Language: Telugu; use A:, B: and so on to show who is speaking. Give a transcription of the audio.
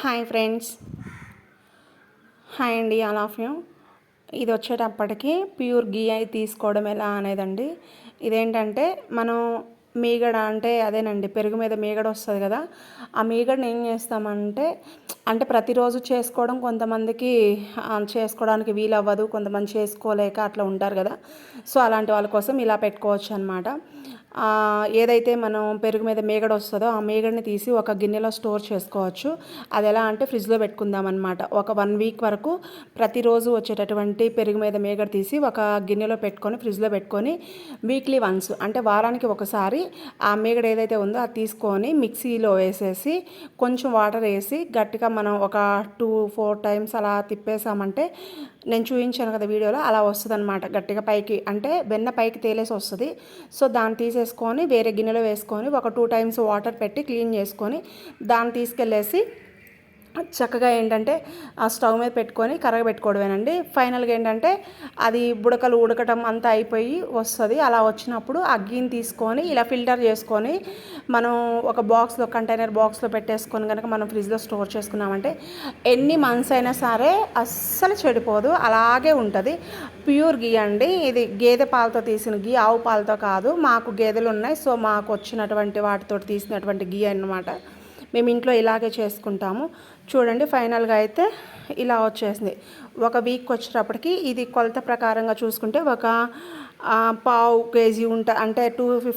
A: హాయ్ ఫ్రెండ్స్, హాయ్ అండి ఆల్ ఆఫ్ యూ. ఇది వచ్చేటప్పటికి ప్యూర్ గీ అయి తీసుకోవడం ఎలా అనేదండి. ఇదేంటంటే మనం మీగడ అంటే అదేనండి, పెరుగు మీద మీగడ వస్తుంది కదా, ఆ మీగడని ఏం చేస్తామంటే ప్రతిరోజు చేసుకోవడం కొంతమందికి చేసుకోవడానికి వీలు అవ్వదు, కొంతమంది చేసుకోలేక అట్లా ఉంటారు కదా. సో అలాంటి వాళ్ళ కోసం ఇలా పెట్టుకోవచ్చు అనమాట. ఏదైతే మనం పెరుగు మీద మీగడ వస్తుందో ఆ మీగడని తీసి ఒక గిన్నెలో స్టోర్ చేసుకోవచ్చు. అది ఎలా అంటే ఫ్రిడ్జ్లో పెట్టుకుందాం అనమాట. ఒక 1 వీక్ వరకు ప్రతిరోజు వచ్చేటటువంటి పెరుగు మీద మీగడ తీసి ఒక గిన్నెలో పెట్టుకొని ఫ్రిడ్జ్లో పెట్టుకొని వీక్లీ వన్స్ అంటే వారానికి ఒకసారి ఆ మీగడ ఏదైతే ఉందో అది తీసుకొని మిక్సీలో వేసేసి కొంచెం వాటర్ వేసి గట్టిగా మనం ఒక 2-4 టైమ్స్ అలా తిప్పేసామంటే, నేను చూపించాను కదా వీడియోలో, అలా వస్తుంది అనమాట. గట్టిగా పైకి అంటే వెన్న పైకి తేలేసి వస్తుంది. సో దాన్ని తీసేసుకొని వేరే గిన్నెలో వేసుకొని ఒక 2 టైమ్స్ వాటర్ పెట్టి క్లీన్ చేసుకొని దాన్ని తీసుకెళ్ళేసి చక్కగా ఏంటంటే ఆ స్టవ్ మీద పెట్టుకొని కరగబెట్టుకోవడమేనండి. ఫైనల్గా ఏంటంటే అది బుడకలు ఉడకటం అంతా అయిపోయి వస్తుంది. అలా వచ్చినప్పుడు ఆ గీని తీసుకొని ఇలా ఫిల్టర్ చేసుకొని మనం ఒక బాక్స్లో, కంటైనర్ బాక్స్లో పెట్టేసుకొని కనుక మనం ఫ్రిడ్జ్లో స్టోర్ చేసుకున్నామంటే ఎన్ని మంత్స్ అయినా సరే అస్సలు చెడిపోదు, అలాగే ఉంటుంది. ప్యూర్ గీ అండి. ఇది గేదె పాలతో తీసిన గీ, ఆవు పాలతో కాదు. మాకు గేదెలు ఉన్నాయి, సో మాకు వచ్చినటువంటి వాటితో తీసినటువంటి గీ అన్నమాట. మేము ఇంట్లో ఇలాగే చేసుకుంటాము. చూడండి ఫైనల్గా అయితే ఇలా వచ్చేసింది. 1 వీక్ వచ్చేటప్పటికి ఇది కొలత ప్రకారంగా చూసుకుంటే ఒక 1/2 kg అంటే 250